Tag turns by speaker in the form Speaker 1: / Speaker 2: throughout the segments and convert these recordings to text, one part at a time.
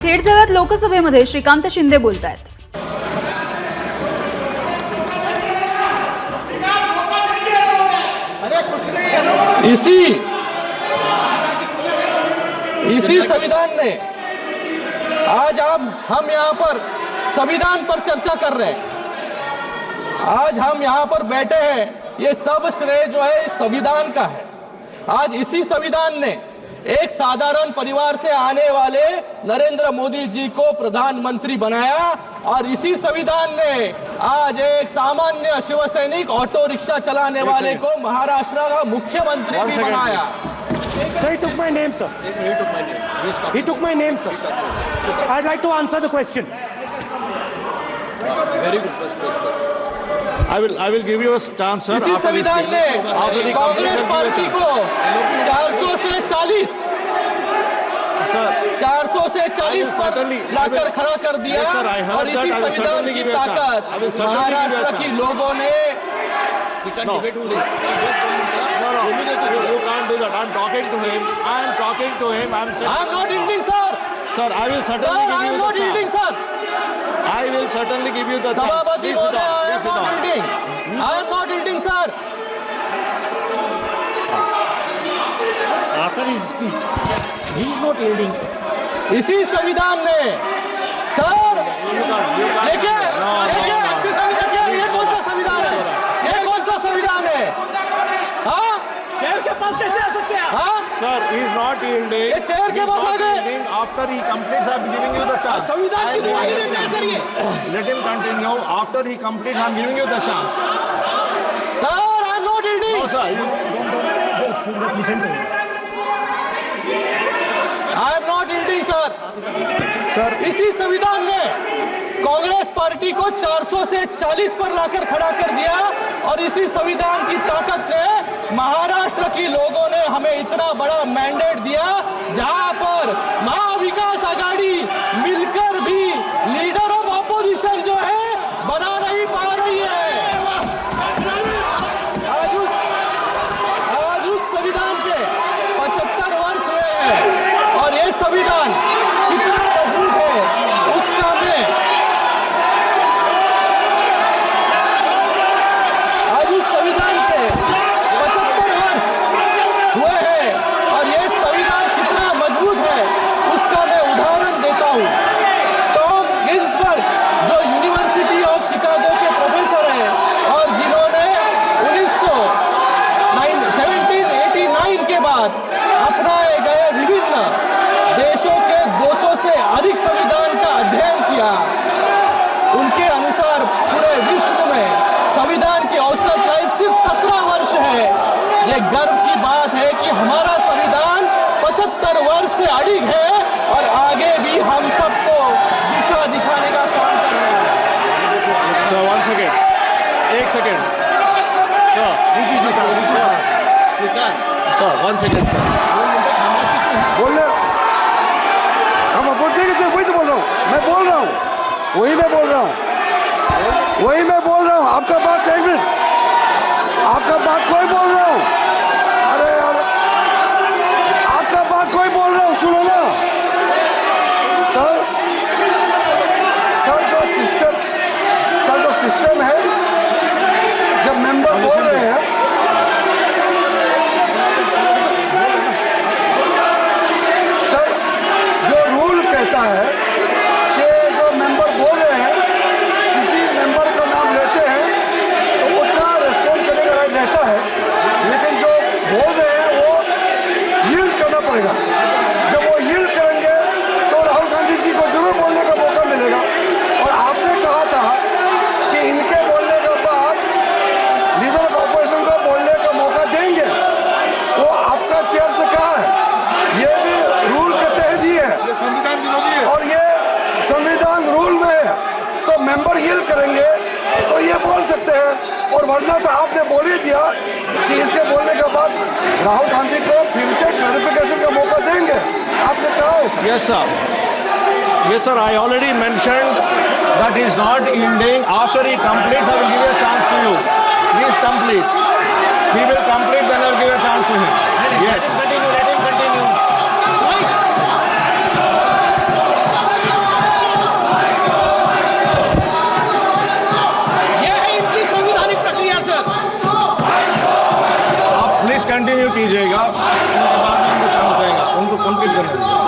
Speaker 1: थेट जाऊयात लोकसभेमध्ये श्रीकांत शिंदे बोलतायत।
Speaker 2: इसी संविधान ने आज हम यहाँ पर संविधान पर चर्चा कर रहे हैं। आज हम यहाँ पर बैठे हैं, ये सब श्रेय जो है इस संविधान का है। आज इसी संविधान ने एक साधारण परिवार से आने वाले नरेंद्र मोदी जी को प्रधानमंत्री बनाया और इसी संविधान ने आज एक सामान्य शिवसैनिक ऑटो रिक्शा चलाने वाले को महाराष्ट्र का मुख्यमंत्री भी बनाया।
Speaker 3: Sir, he took my name, sir.
Speaker 2: He took my name.
Speaker 3: He took my name, sir. I'd like to answer the question.
Speaker 2: Very good.
Speaker 4: I will give you a chance, sir.
Speaker 2: इसी संविधान ने कांग्रेस पार्टी को 400 से 40 पर लाकर खड़ा कर दिया और इसी संविधान की ताकत महाराष्ट्र की लोगों ने
Speaker 4: You can't do that. I'm talking to him. I'm
Speaker 2: not ending, sir.
Speaker 4: Sir, I will certainly give you the chance.
Speaker 2: Sir.
Speaker 4: I will certainly give you the chance.
Speaker 2: Sabhabati
Speaker 4: Please sit
Speaker 2: Mohdaya,
Speaker 4: down.
Speaker 2: I
Speaker 4: Please sit
Speaker 2: am not
Speaker 4: down.
Speaker 2: ending. I am not ending, sir.
Speaker 3: After his speech, he is not yielding.
Speaker 2: इसी संविधान ने sir देखिए अच्छे से देखिए ये कौन सा संविधान है, ये कौन सा संविधान है? हाँ, शेर के पास कैसे आ सकते हैं? हाँ
Speaker 4: Sir, he is not yielding.
Speaker 2: ये चेयर के पास आ गए।
Speaker 4: After he completes, I'm giving you the chance.
Speaker 2: संविधान की दिवाली देते हैं सर ये।
Speaker 4: Let him continue. After he completes, I'm giving you the chance.
Speaker 2: Sir I am not ending.
Speaker 4: No, sir.
Speaker 3: Just listen to him.
Speaker 2: I am not ending sir.
Speaker 4: Sir,
Speaker 2: इसी संविधान ने Congress party को 400 से 40 पर लाकर खड़ा कर दिया और इसी संविधान की ताकत ने महाराष्ट्र की लोगों ने हमें इतना बड़ा मैंडेट दिया जहां पर महाविकास आघाड़ी मिलकर भी लीडर ऑफ ऑपोजिशन जो है बना नहीं पा रही है। आज उस संविधान के 75 वर्ष हुए हैं और ये संविधान कितना मजबूत है उसका मैं आज उस संविधान के 75 वर्ष हुए हैं और ये संविधान कितना मजबूत है उसका मैं उदाहरण देता हूँ। टॉम गिन्सबर्ग जो यूनिवर्सिटी ऑफ शिकागो के प्रोफेसर हैं और जिन्होंने 1789 के बाद अपनाए गए विभिन्न देशों के 200 से अधिक संविधान का अध्ययन किया, उनके अनुसार पूरे विश्व में संविधान की औसत लाइफ सिर्फ 17 वर्ष है। ये गर्व की बात है कि हमारा संविधान 75 वर्ष से अडिग है और आगे भी हम सबको दिशा दिखाने का काम कर रहा है।
Speaker 4: sir, 1 second. 1 second. Sir, 1 second.
Speaker 5: बोल रहे हम वोट देंगे, वही तो बोल रहा हूँ, मैं बोल रहा हूँ, वही मैं बोल रहा हूँ, आपका बात एक मिनट, आपका बात कोई बोल रहा हूँ, अरे यार आपका बात कोई बोल रहा हूँ, सुनो ना सर जो सिस्टम है जब मेंबर बोल रहे हैं कहता है कि जो मेंबर बोल रहे हैं किसी मेंबर का नाम लेते हैं तो उसका रिस्पॉन्ड करने का राइट रहता है, लेकिन जो बोल रहे हैं वो यील्ड करना पड़ेगा। जब वो यील्ड करेंगे तो राहुल गांधी जी को जरूर बोलने का मौका मिलेगा और आपने कहा था कि इनके बोलने के बाद लीडर ऑफ ऑपोजिशन को बोलने का मौका देंगे, वो आपका चेयर से कहा है, ये भी रूल के तहत ही है और ये संविधान रूल में है, तो मेंबर यील्ड करेंगे तो ये बोल सकते हैं और वरना तो आपने बोल ही दिया कि इसके बोलने के बाद राहुल गांधी को फिर से क्लैरिफिकेशन का मौका देंगे, आपने कहा है।
Speaker 4: Yes, sir. I already mentioned that he is not yielding. After he completes, I will give a chance to you. Please complete. He will complete, then I will give a chance to him. Yes.
Speaker 2: Let him continue.
Speaker 4: कीजिएगा, उनके बाद में उनको chance देगा, उनको complete करने दीजिए।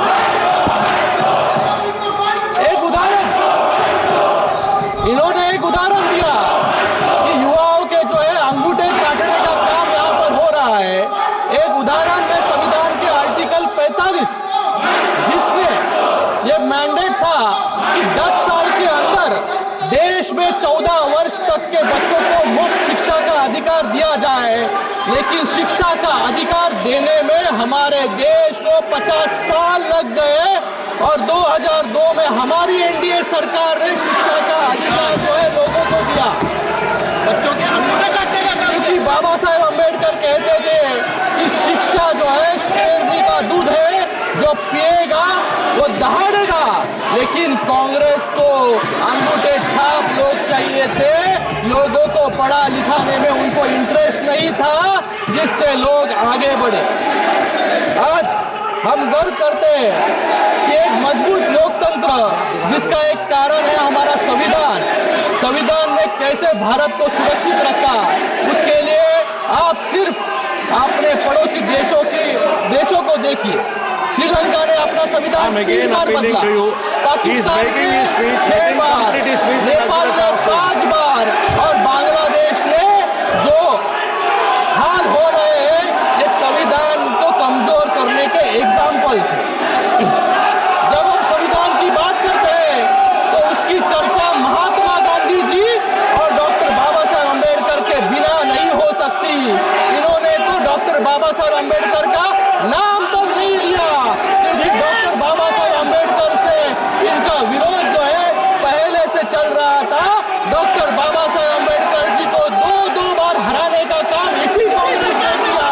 Speaker 2: एक उदाहरण इन्होंने एक उदाहरण दिया कि युवाओं के जो है अंगूठे काटने का काम यहाँ पर हो रहा है। एक उदाहरण में संविधान के आर्टिकल 45 जिसमें ये मैंडेट था कि 10 साल के अंदर देश में 14 वर्ष तक के बच्चों को मुफ्त शिक्षा का अधिकार दिया जाए, लेकिन शिक्षा का अधिकार देने में हमारे देश को 50 साल लग गए और 2002 में हमारी एनडीए सरकार ने शिक्षा का अधिकार जो है लोगों को दिया। बच्चों के अंगूठे काटने का काम, क्योंकि बाबा साहेब अम्बेडकर कहते थे कि शिक्षा जो है शेरनी का दूध है, जो पिएगा वो दहाड़ेगा। लेकिन कांग्रेस को अंगूठे छाप लोग चाहिए थे, लोगों को पढ़ा लिखाने में उनको इंटरेस्ट नहीं था, जिससे लोग आगे बढ़े। आज हम गर्व करते हैं कि एक मजबूत लोकतंत्र जिसका एक कारण है हमारा संविधान। संविधान ने कैसे भारत को सुरक्षित रखा, उसके लिए आप सिर्फ अपने पड़ोसी देशों को देखिए। श्रीलंका ने अपना संविधान 3 बार बदला, पाकिस्तान ने 6 बार, नेपाल ने 5 बार और बांग्लादेश ने जो हाल हो रहे हैं ये संविधान को कमजोर करने के एग्जाम्पल्स हैं। जब हम संविधान की बात करते हैं तो उसकी चर्चा महात्मा गांधी जी और डॉक्टर बाबा साहेब अम्बेडकर के बिना नहीं हो सकती। इन्होंने तो डॉक्टर बाबा साहेब अम्बेडकर का नाम तक नहीं लिया, क्योंकि डॉक्टर बाबा साहेब अम्बेडकर से इनका विरोध जो है पहले से चल रहा था। डॉक्टर बाबा साहेब अम्बेडकर जी को 2 बार हराने का काम इसी कांग्रेस ने किया।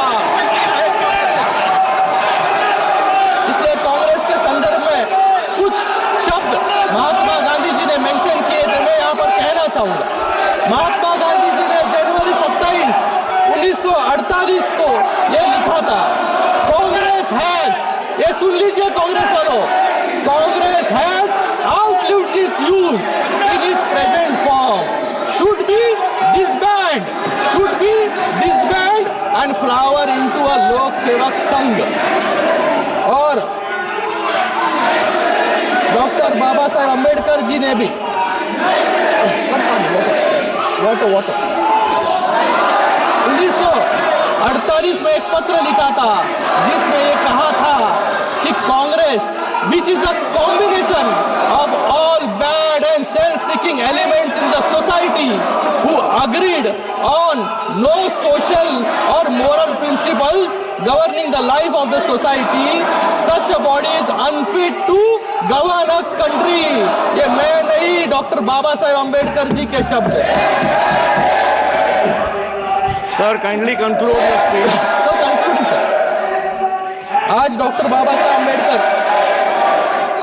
Speaker 2: इसलिए कांग्रेस के संदर्भ में कुछ शब्द महात्मा गांधी जी ने मेंशन किए थे, मैं यहाँ पर कहना चाहूंगा। महात्मा गांधी जी ने जनवरी 27, 1948 को यह लिखा था, कांग्रेस हैज, ये सुन लीजिए कांग्रेस वालों, Congress has outlived its use in its present form, should be disband and flower into a लोक सेवक संघ। और डॉक्टर बाबा साहेब अम्बेडकर जी ने भी 1948 में एक पत्र लिखा था जिसमें ये कहा था कि Congress which is a combination of all bad and self-seeking elements in the society who agreed on no social or moral principles governing the life of the society, such a body is unfit to govern a country। ये मैं नहीं, doctor Baba Saheb Ambedkar ji के शब्द हैं।
Speaker 4: Sir, kindly conclude your speech.
Speaker 2: तो concluding sir, आज doctor Baba Saheb Ambedkar,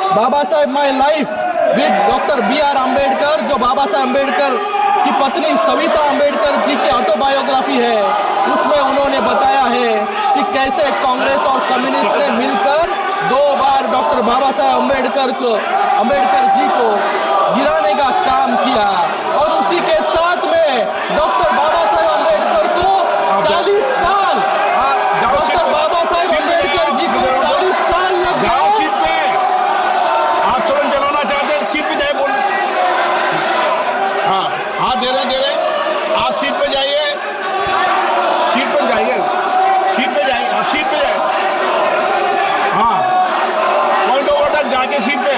Speaker 2: Baba Saheb my life with doctor BR Ambedkar, जो बाबा साहेब अम्बेडकर की पत्नी सविता अम्बेडकर जी की ऑटोबायोग्राफी है, उसमें उन्होंने बताया है कि कैसे कांग्रेस और कम्युनिस्ट ने मिलकर 2 बार डॉक्टर बाबा साहेब अम्बेडकर जी को गिराने का काम किया। और उसी के साथ में डॉक्टर बाबा साहेब अम्बेडकर को 40 साल, डॉक्टर बाबा साहेब अम्बेडकर जी को 40 साल लग गए।
Speaker 4: आप सदन चलाना चाहते हैं, सीट पे जाए, बोल। हाँ, हाथ दे रहे, आप सीट पे जाइए, सीट पे जाइए, आप सीट पे जाइए। हाँ, पॉइंट ऑफ ऑर्डर, जाके सीट पे।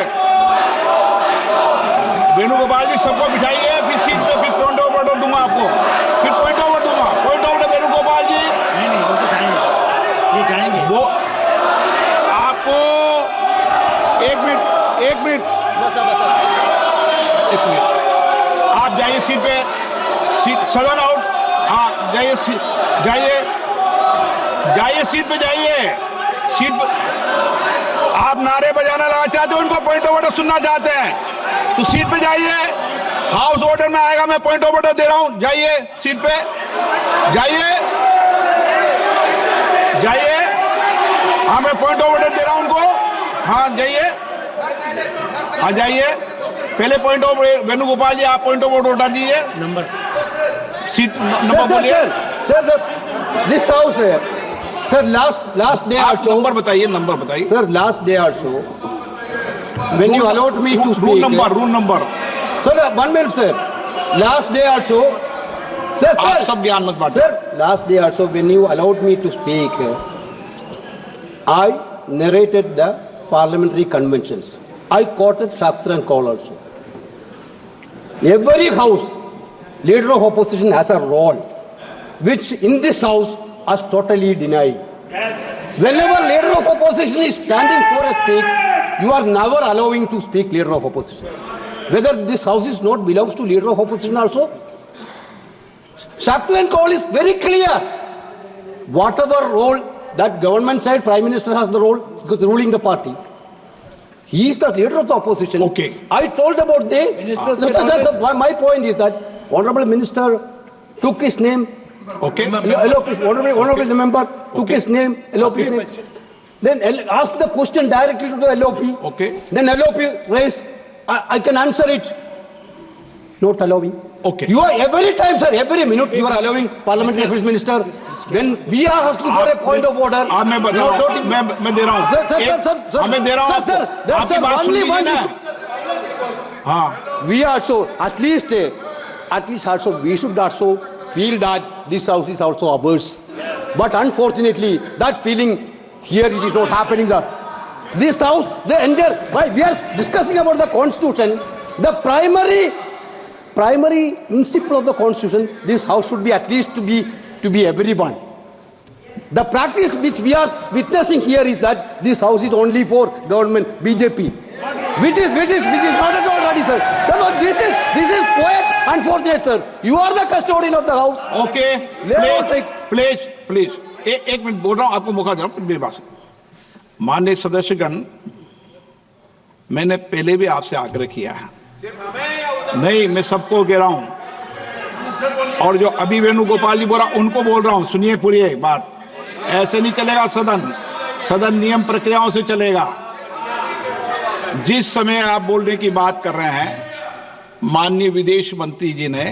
Speaker 4: वेणुगोपाल जी सबको बिठाइए, फिर सीट पे, फिर पॉइंट ऑफ ऑर्डर दूंगा आपको, फिर पॉइंट ऑफ ऑर्डर दूंगा। पॉइंट ऑफ ऑर्डर वेणुगोपाल जी।
Speaker 3: नहीं, वो तो जाएंगे, ये जाएंगे।
Speaker 4: वो आपको एक मिनट आप जाइए सीट पे, सदन आउट। हाँ, जाइए सीट पे जाइए, सीट पे। आप नारे बजाना लगा चाहते हो, उनको पॉइंट ऑफ ऑर्डर सुनना चाहते हैं तो सीट पे जाइए। हाउस ऑर्डर में आएगा, मैं पॉइंट ऑफ ऑर्डर दे रहा हूं। जाइए सीट पे, जाइए। हाँ, मैं पॉइंट ऑफ ऑर्डर दे रहा हूं उनको। हाँ, जाइए, हाँ जाइए। पहले पॉइंट ऑफ वेणुगोपाल जी, आप पॉइंट ऑफ ऑर्डर उठा दीजिए।
Speaker 3: नंबर
Speaker 4: सीट नंबर बोलिए।
Speaker 5: Sir, this house Sir, last day
Speaker 4: आप
Speaker 5: also.
Speaker 4: नंबर बताइए.
Speaker 5: Sir, last day also. When you allowed me to speak.
Speaker 4: Rule number.
Speaker 5: Sir, 1 minute, sir. Last day also. Sir.
Speaker 4: आप सब ज्ञान मत बांटो.
Speaker 5: Sir, last day also when you allowed me to speak, I narrated the parliamentary conventions. I quoted Shastra and Kaul also. Every house, leader of opposition has a role, which in this house is totally denied. Whenever leader of opposition is standing for a speak, you are never allowing to speak leader of opposition. Whether this house is not belongs to leader of opposition also. Shastra and Kaul is very clear. Whatever role that government side, Prime Minister has the role because ruling the party. He is the leader of the opposition.
Speaker 4: Okay.
Speaker 5: I told about the ministers. Sir, my point is that Honorable Minister took his name.
Speaker 4: Okay.
Speaker 5: Honorable member took his name. LOP's name. Then asked the question directly to the LOP.
Speaker 4: Okay.
Speaker 5: Then LOP raised. I can answer it. Not allowing.
Speaker 4: Okay.
Speaker 5: You are every time, sir, every minute you are allowing Parliamentary Affairs Minister. When we are asking for a point of order.
Speaker 4: मैं बता रहा हूँ. मैं दे रहा हूँ.
Speaker 5: Sir,
Speaker 4: मैं दे रहा हूँ.
Speaker 5: sir,
Speaker 4: आपकी बात सुन लीजिए ना. हाँ.
Speaker 5: We also, at least also, we should also feel that this house is also ours. But unfortunately, that feeling here it is not happening. That this house, the entire, why we are discussing about the constitution, the primary principle of the constitution, this house should be at least to be everyone. The practice which we are witnessing here is that this house is only for government, BJP, which is not at all ready, sir. Therefore, this is quite unfortunate, sir. You are the custodian of the house.
Speaker 4: Okay. Please. एक minute बोल रहा हूँ, आपको मौका दे रहा हूँ मेरी बात. माननीय सदस्यगण, मैंने पहले भी आपसे आग्रह किया है. नहीं, मैं सबको कह रहा हूं. और जो अभी वेणुगोपाल जी बोल रहा उनको बोल रहा हूं, सुनिए पूरी एक बात. ऐसे नहीं चलेगा सदन नियम प्रक्रियाओं से चलेगा. जिस समय आप बोलने की बात कर रहे हैं, माननीय विदेश मंत्री जी ने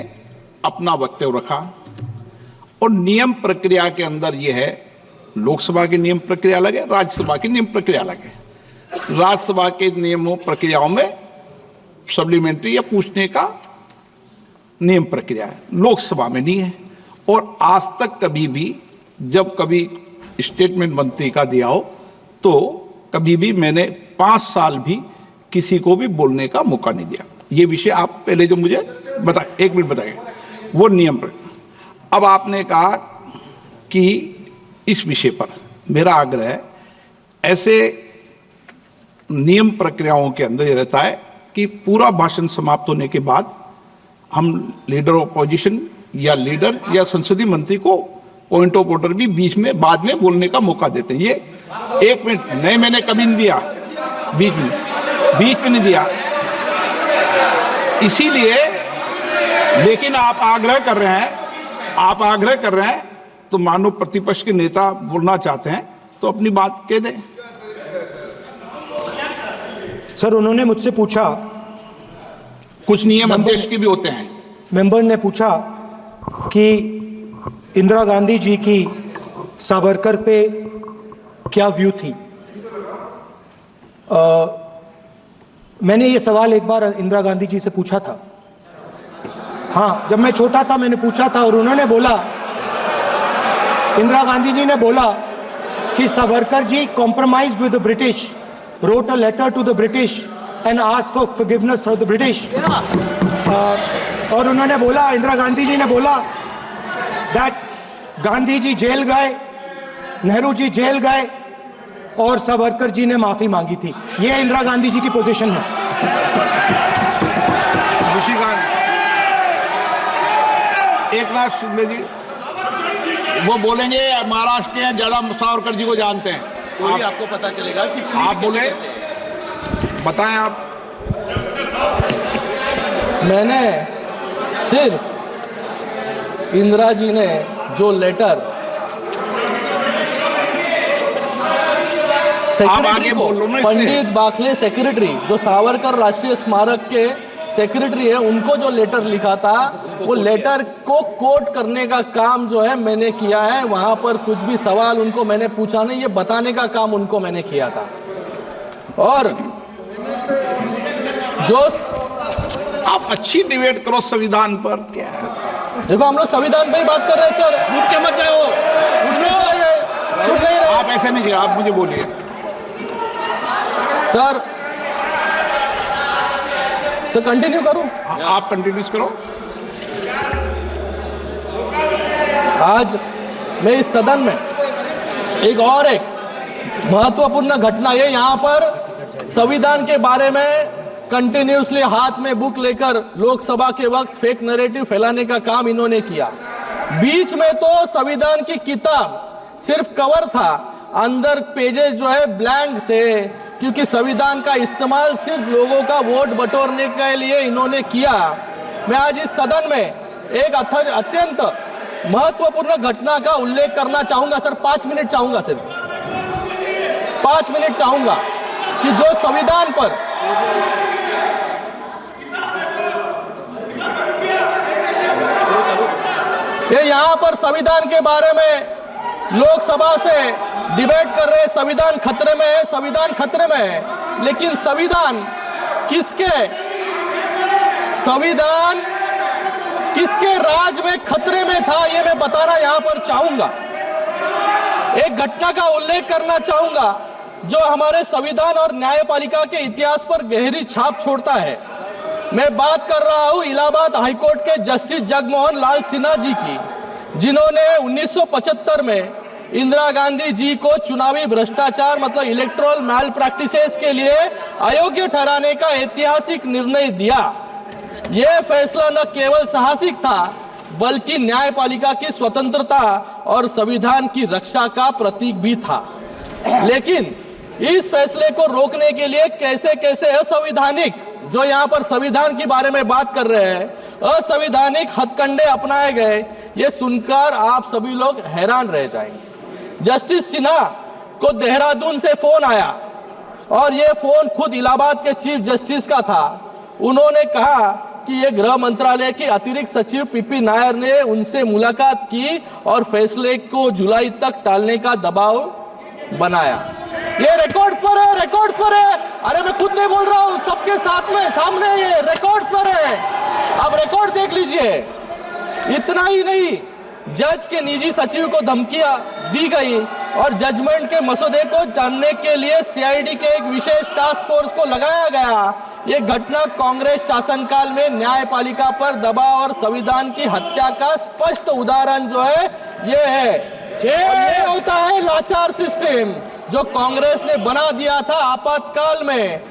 Speaker 4: अपना वक्तव्य रखा और नियम प्रक्रिया के अंदर यह है, लोकसभा की नियम प्रक्रिया अलग है, राज्यसभा की नियम प्रक्रिया अलग है. राज्यसभा के नियमों प्रक्रियाओं में सप्लीमेंट्री या पूछने का नियम प्रक्रिया है, लोकसभा में नहीं है. और आज तक कभी भी जब कभी स्टेटमेंट मंत्री का दिया हो तो कभी भी मैंने 5 साल भी किसी को भी बोलने का मौका नहीं दिया. ये विषय आप पहले जो मुझे बता, 1 मिनट बताइए, वो नियम प्रक्रिया. अब आपने कहा कि इस विषय पर मेरा आग्रह है, ऐसे नियम प्रक्रियाओं के अंदर ये रहता है कि पूरा भाषण समाप्त होने के बाद हम लीडर ऑफ अपोजिशन या लीडर या संसदीय मंत्री को पॉइंट ऑफ ऑर्डर भी बीच में बाद में बोलने का मौका देते हैं. ये 1 मिनट नहीं, मैंने कभी नहीं दिया, बीच में नहीं दिया. इसीलिए, लेकिन आप आग्रह कर रहे हैं तो मानो प्रतिपक्ष के नेता बोलना चाहते हैं तो अपनी बात कह दें.
Speaker 6: सर, उन्होंने मुझसे पूछा,
Speaker 4: कुछ नियम अध्यक्ष के भी होते हैं.
Speaker 6: मेंबर ने पूछा कि इंदिरा गांधी जी की सावरकर पे क्या व्यू थी. मैंने ये सवाल एक बार इंदिरा गांधी जी से पूछा था. हाँ, जब मैं छोटा था मैंने पूछा था और उन्होंने बोला, इंदिरा गांधी जी ने बोला कि Savarkar ji compromised with the British, wrote a letter to the British and asked for forgiveness from the British. और उन्होंने बोला, इंदिरा गांधी जी ने बोला that गांधी जी जेल गए, नेहरू जी जेल गए और सावरकर जी ने माफी मांगी थी. ये इंदिरा गांधी जी की पोजीशन है.
Speaker 4: एकनाथ शिंदे जी वो बोलेंगे, महाराष्ट्र के ज्यादा सावरकर जी को जानते हैं.
Speaker 2: कोई आपको पता चलेगा कि
Speaker 4: आप बोले, बताएं आप.
Speaker 2: मैंने सिर्फ इंदिरा जी ने जो लेटर सेक्रेटरी को, पंडित बाखले सेक्रेटरी जो सावरकर राष्ट्रीय स्मारक के सेक्रेटरी है उनको जो लेटर लिखा था वो लेटर को कोट करने का काम जो है मैंने किया है। वहां पर कुछ भी सवाल उनको मैंने पूछा नहीं, ये बताने का काम उनको मैंने किया था। और जो
Speaker 7: आप अच्छी डिबेट करो संविधान पर, क्या है?
Speaker 2: देखो हम लोग संविधान पे ही बात कर रहे हैं सर।
Speaker 7: उठ के मत जाओ,
Speaker 2: सुन नहीं रहे
Speaker 7: आप ऐसे नहीं किया, आप मुझे बोलिए
Speaker 2: सर। कंटिन्यू करूं?
Speaker 7: आप कंटिन्यूस करो।
Speaker 2: आज मैं इस सदन में एक महत्वपूर्ण घटना है। यहाँ पर संविधान के बारे में कंटिन्यूसली हाथ में बुक लेकर लोकसभा के वक्त फेक नैरेटिव फैलाने का काम इन्होंने किया। बीच में तो संविधान की किताब सिर्फ कवर था, अंदर पेजेस जो है ब्लैंक थे, क्योंकि संविधान का इस्तेमाल सिर्फ लोगों का वोट बटोरने के लिए इन्होंने किया। मैं आज इस सदन में एक अत्यंत महत्वपूर्ण घटना का उल्लेख करना चाहूंगा सर। 5 मिनट चाहूंगा, सिर्फ 5 मिनट चाहूंगा कि जो संविधान पर ये यहाँ पर संविधान के बारे में लोकसभा से डिबेट कर रहे, संविधान खतरे में है, संविधान खतरे में है। लेकिन संविधान किसके राज में खतरे में था, ये मैं बताना यहां पर चाहूंगा। एक घटना का उल्लेख करना चाहूंगा जो हमारे संविधान और न्यायपालिका के इतिहास पर गहरी छाप छोड़ता है। मैं बात कर रहा हूं इलाहाबाद हाईकोर्ट के जस्टिस जगमोहन लाल सिन्हा जी की, जिन्होंने 1975 में इंदिरा गांधी जी को चुनावी भ्रष्टाचार मतलब इलेक्टोरल मैल प्रैक्टिसेस के लिए अयोग्य ठहराने का ऐतिहासिक निर्णय दिया। यह फैसला न केवल साहसिक था बल्कि न्यायपालिका की स्वतंत्रता और संविधान की रक्षा का प्रतीक भी था। लेकिन इस फैसले को रोकने के लिए कैसे कैसे असंवैधानिक, जो यहाँ पर संविधान के बारे में बात कर रहे हैं, असंवैधानिक हथकंडे अपनाए गए, ये सुनकर आप सभी लोग हैरान रह जाएंगे। जस्टिस सिन्हा को देहरादून से फोन आया और ये फोन खुद इलाहाबाद के चीफ जस्टिस का था। उन्होंने कहा कि ये गृह मंत्रालय के अतिरिक्त सचिव पीपी नायर ने उनसे मुलाकात की और फैसले को जुलाई तक टालने का दबाव बनाया। ये रिकॉर्ड्स पर है, रिकॉर्ड्स पर है। अरे मैं खुद नहीं बोल रहा हूं, सबके साथ में सामने ये रिकॉर्ड्स पर है, आप रिकॉर्ड देख लीजिए। इतना ही नहीं, जज के निजी सचिव को धमकियां दी गई और जजमेंट के मसौदे को जानने के लिए सीआईडी के एक विशेष टास्क फोर्स को लगाया गया। ये घटना कांग्रेस शासनकाल में न्यायपालिका पर दबाव और संविधान की हत्या का स्पष्ट उदाहरण जो है ये है। और ये होता है लाचार सिस्टम जो कांग्रेस ने बना दिया था आपातकाल में,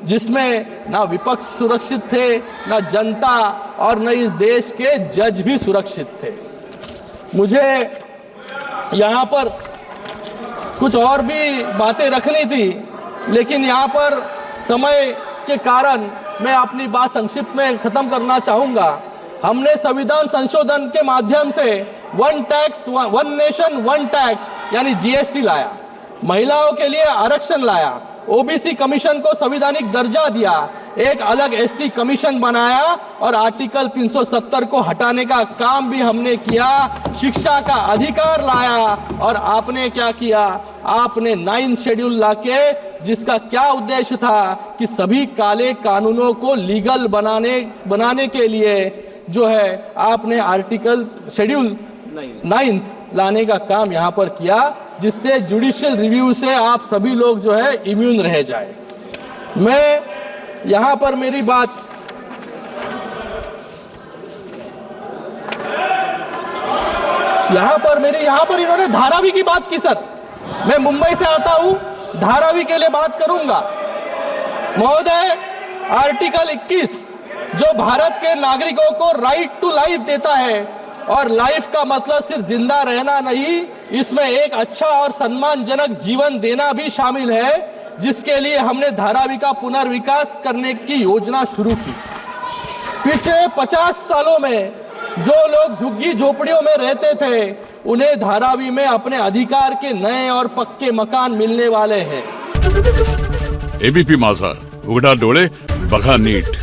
Speaker 2: जिसमें ना विपक्ष सुरक्षित थे, ना जनता और न इस देश के जज भी सुरक्षित थे। मुझे यहाँ पर कुछ और भी बातें रखनी थी, लेकिन यहाँ पर समय के कारण मैं अपनी बात संक्षिप्त में खत्म करना चाहूंगा। हमने संविधान संशोधन के माध्यम से one tax one nation one tax यानी जीएसटी लाया, महिलाओं के लिए आरक्षण लाया, ओबीसी कमीशन को संवैधानिक दर्जा दिया, एक अलग एसटी कमीशन बनाया और आर्टिकल 370 को हटाने का काम भी हमने किया। शिक्षा का अधिकार लाया और आपने क्या किया, आपने 9th शेड्यूल लाके, जिसका क्या उद्देश्य था कि सभी काले कानूनों को लीगल बनाने के लिए जो है आपने आर्टिकल शेड्यूल 9th लाने का काम यहाँ पर किया, जिससे जुडिशियल रिव्यू से आप सभी लोग जो है इम्यून रह जाए। मैं यहाँ पर मेरी बात यहाँ पर इन्होंने धारावी की बात की सर। मैं मुंबई से आता हूँ, धारावी के लिए बात करूंगा। महोदय, आर्टिकल 21 जो भारत के नागरिकों को राइट टू लाइफ देता है, और लाइफ का मतलब सिर्फ जिंदा रहना नहीं, इसमें एक अच्छा और सम्मानजनक जीवन देना भी शामिल है, जिसके लिए हमने धारावी का पुनर्विकास करने की योजना शुरू की। पिछले 50 सालों में जो लोग झुग्गी झोपड़ियों में रहते थे, उन्हें धारावी में अपने अधिकार के नए और पक्के मकान मिलने वाले हैं।
Speaker 8: एबीपी माझा, उघडा डोळे बघा नीट।